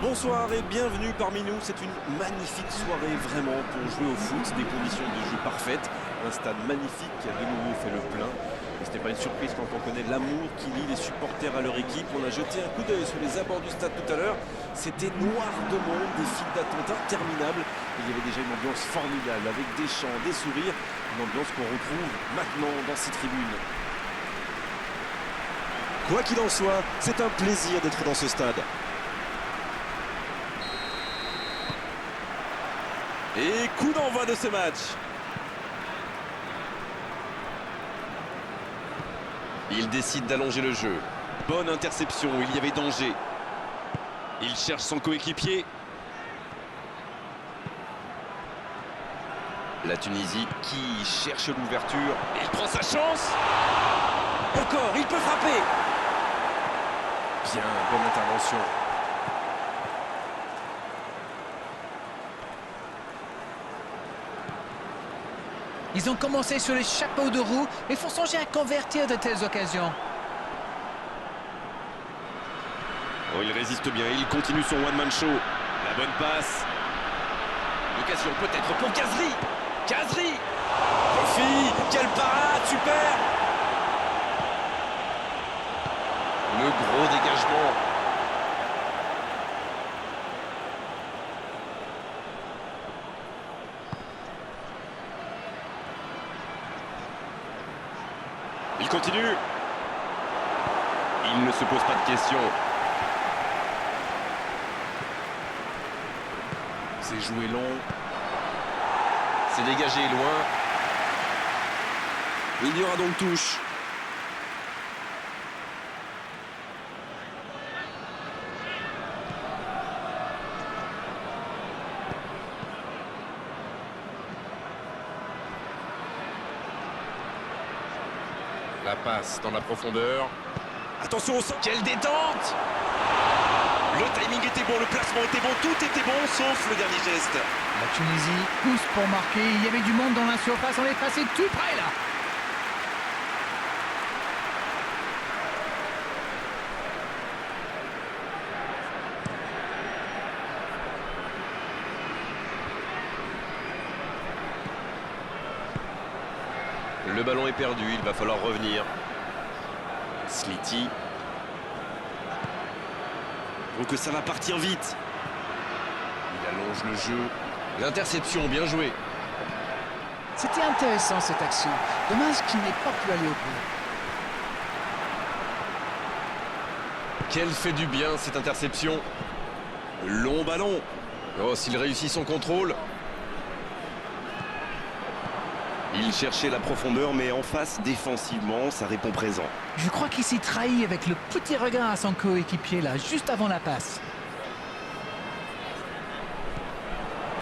Bonsoir et bienvenue parmi nous. C'est une magnifique soirée vraiment pour jouer au foot, des conditions de jeu parfaites, un stade magnifique qui a de nouveau fait le plein. Et ce n'est pas une surprise quand on connaît l'amour qui lie les supporters à leur équipe. On a jeté un coup d'œil sur les abords du stade tout à l'heure. C'était noir de monde, des files d'attente interminables. Et il y avait déjà une ambiance formidable avec des chants, des sourires, une ambiance qu'on retrouve maintenant dans ces tribunes. Quoi qu'il en soit, c'est un plaisir d'être dans ce stade. Et coup d'envoi de ce match. Il décide d'allonger le jeu. Bonne interception, il y avait danger. Il cherche son coéquipier. La Tunisie qui cherche l'ouverture. Il prend sa chance. Encore, il peut frapper. Bien, bonne intervention. Ils ont commencé sur les chapeaux de roue et font songer à convertir de telles occasions. Oh, il résiste bien, il continue son one-man show. La bonne passe. L'occasion peut-être pour Kazri. Kazri. Kofi, quelle parade, super. Le gros dégagement. Il continue. Il ne se pose pas de questions. C'est joué long. C'est dégagé loin. Il y aura donc touche. La passe dans la profondeur. Attention au centre. Quelle détente! Le timing était bon, le placement était bon, tout était bon, sauf le dernier geste. La Tunisie pousse pour marquer. Il y avait du monde dans la surface. On est passé tout près là. Le ballon est perdu, il va falloir revenir. Sliti. Donc ça va partir vite. Il allonge le jeu. L'interception, bien joué. C'était intéressant cette action. Dommage qu'il n'ait pas pu aller au bout. Quelle fait du bien cette interception. Long ballon. Oh, s'il réussit son contrôle. Il cherchait la profondeur, mais en face, défensivement, ça répond présent. Je crois qu'il s'est trahi avec le petit regard à son coéquipier là, juste avant la passe.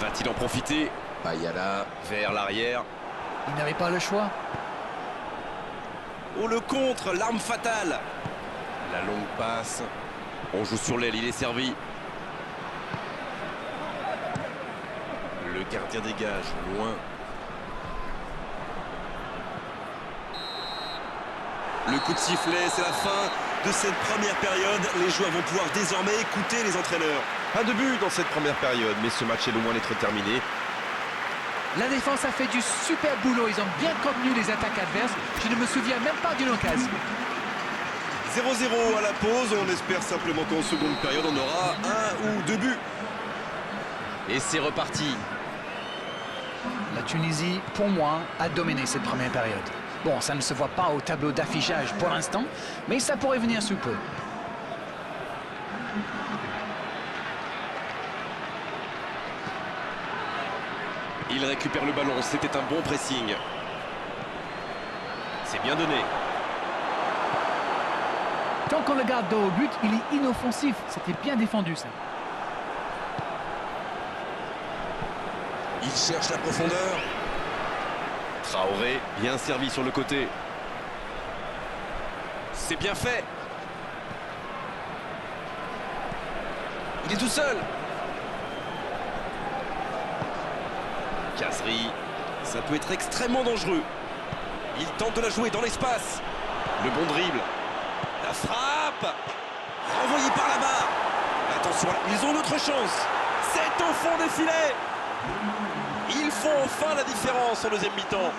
Va-t-il en profiter? Bayala vers l'arrière. Il n'avait pas le choix. Oh, le contre, l'arme fatale. La longue passe. On joue sur l'aile, il est servi. Le gardien dégage, loin. Le coup de sifflet, c'est la fin de cette première période. Les joueurs vont pouvoir désormais écouter les entraîneurs. Pas de but dans cette première période, mais ce match est loin d'être terminé. La défense a fait du super boulot. Ils ont bien contenu les attaques adverses. Je ne me souviens même pas d'une occasion. 0-0 à la pause. On espère simplement qu'en seconde période, on aura un ou deux buts. Et c'est reparti. La Tunisie, pour moi, a dominé cette première période. Bon, ça ne se voit pas au tableau d'affichage pour l'instant, mais ça pourrait venir sous peu. Il récupère le ballon, c'était un bon pressing. C'est bien donné. Tant qu'on le garde dos au but, il est inoffensif. C'était bien défendu, ça. Il cherche la profondeur. Traoré, bien servi sur le côté. C'est bien fait. Il est tout seul. Kazri, ça peut être extrêmement dangereux. Il tente de la jouer dans l'espace. Le bon dribble. La frappe. Renvoyé par la barre. Attention. Ils ont notre chance. C'est au fond des filets. Ils font enfin la différence en deuxième mi-temps.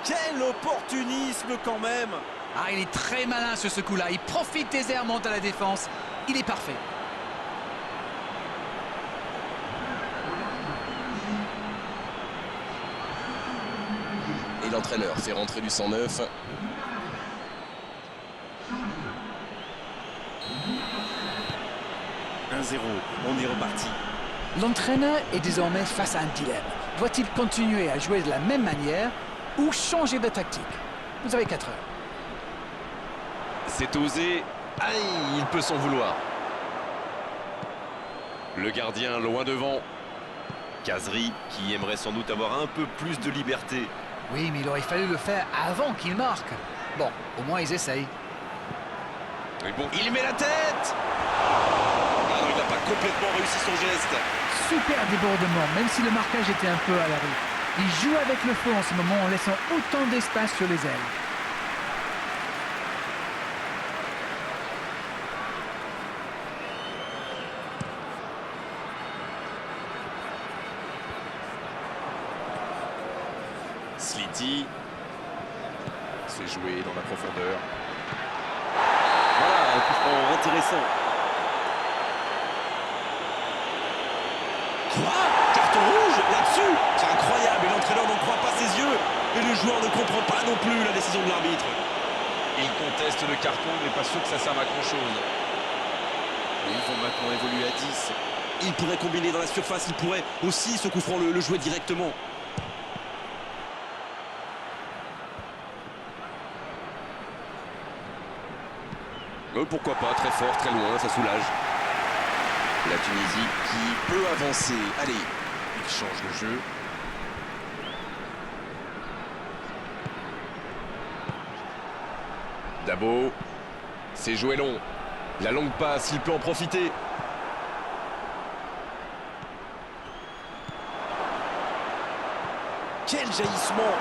Quel opportunisme quand même. Ah, il est très malin sur ce coup-là. Il profite des errements de la défense. Il est parfait. Et l'entraîneur fait rentrer du 109. On est reparti. L'entraîneur est désormais face à un dilemme. Doit-il continuer à jouer de la même manière ou changer de tactique? Vous avez 4 heures. C'est osé. Aïe, il peut s'en vouloir. Le gardien loin devant. Khazri qui aimerait sans doute avoir un peu plus de liberté. Oui, mais il aurait fallu le faire avant qu'il marque. Bon, au moins ils essayent. Mais bon, il met la tête. Ah non, il n'a pas complètement réussi son geste. Super débordement, même si le marquage était un peu à la rue. Il joue avec le feu en ce moment en laissant autant d'espace sur les ailes. Sliti. C'est joué dans la profondeur. Voilà, un coup franc intéressant. Quoi? Carton rouge là-dessus? C'est incroyable et l'entraîneur n'en croit pas ses yeux. Et le joueur ne comprend pas non plus la décision de l'arbitre. Il conteste le carton, mais pas sûr que ça serve à grand-chose. Ils vont maintenant évoluer à 10. Il pourrait combiner dans la surface, il pourrait aussi, ce coup franc, le jouer directement. Pourquoi pas, très fort, très loin, ça soulage. La Tunisie qui peut avancer. Allez, il change le jeu. Dabo, c'est joué long. La longue passe, il peut en profiter. Quel jaillissement!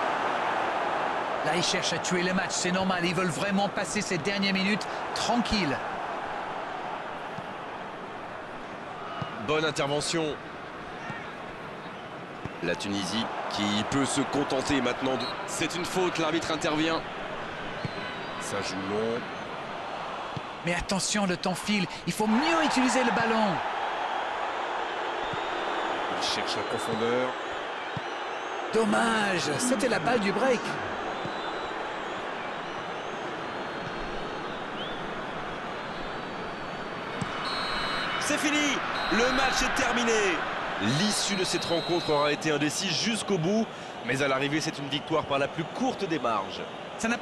Là, ils cherchent à tuer le match, c'est normal. Ils veulent vraiment passer ces dernières minutes tranquilles. Bonne intervention. La Tunisie qui peut se contenter maintenant de... C'est une faute, l'arbitre intervient. Ça joue long. Mais attention, le temps file. Il faut mieux utiliser le ballon. Il cherche la profondeur. Dommage, c'était la balle du break. C'est fini, le match est terminé. L'issue de cette rencontre aura été indécise jusqu'au bout, mais à l'arrivée, c'est une victoire par la plus courte des marges. Ça n'a pas